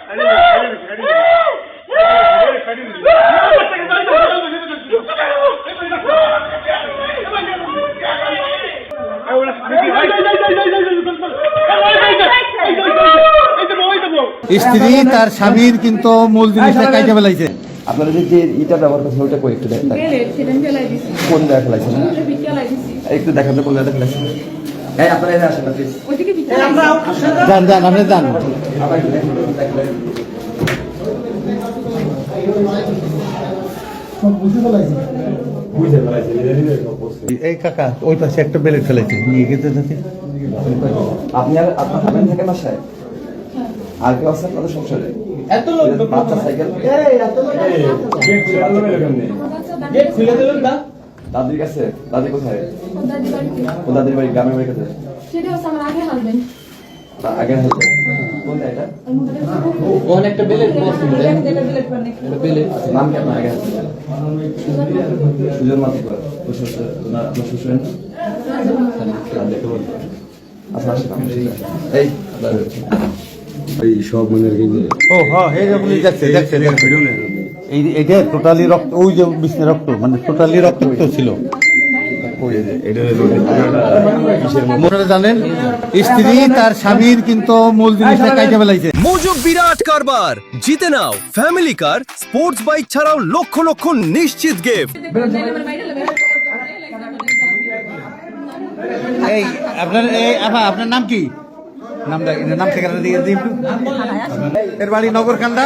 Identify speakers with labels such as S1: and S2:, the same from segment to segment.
S1: স্ত্রী তার স্বামীর কিন্তু মূল জিনিসটা কাইটা ফেলাইছে।
S2: আপনারা যে ইটা ব্যবহার করছেন ওটা কই একটু দেখেন। কোন জায়গায় ফেলাইছেন? একটু দেখান তো কোন জায়গায় ফেলাইছেন। এই আপনারা এখানে আসেন না প্লিজ।
S1: যান যান আপনি যান। এই কাকা ওই পাশে একটা বেলেট ফেলাইছে নিয়ে গেতে যাচ্ছে।
S2: আপনি আর আপনার হাবেন থেকে বাসায় আর কেউ আছে আপনাদের সংসারে? এত লোক বাচ্চা সাইকেল খুলে দিলেন না? দাদির কাছে? দাদি কোথায়? ও দাদির বাড়ি গ্রামের বাড়ি কোথায়? আগে হালকা কোনটা এটা? ওখানে একটা বেলেট নাম কি আপনার? আগে সুজন মাতি করে আপনার শ্বশুর আচ্ছা আসেন এই সব মনে
S1: ও হ্যাঁ এই যে পুলিশ যাচ্ছে যাচ্ছে এই এটা টোটালি রক্ত, ওই যে বিষ্ণু রক্ত মানে টোটালি রক্ত ছিল। আপনারা জানেন স্ত্রী তার স্বামীর কিন্তু মূল জিনিসটা কাইটা ফেলাইছে।
S3: মজুক বিরাট কারবার, জিতে নাও ফ্যামিলি কার, স্পোর্টস বাইক ছাড়াও লক্ষ লক্ষ নিশ্চিত গিফট।
S1: এই আপনার নাম কি? নাম ঠিকানা দিয়ে দিই একটু। এর বাড়ি নগরকান্দা,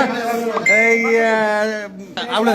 S1: এই আউলা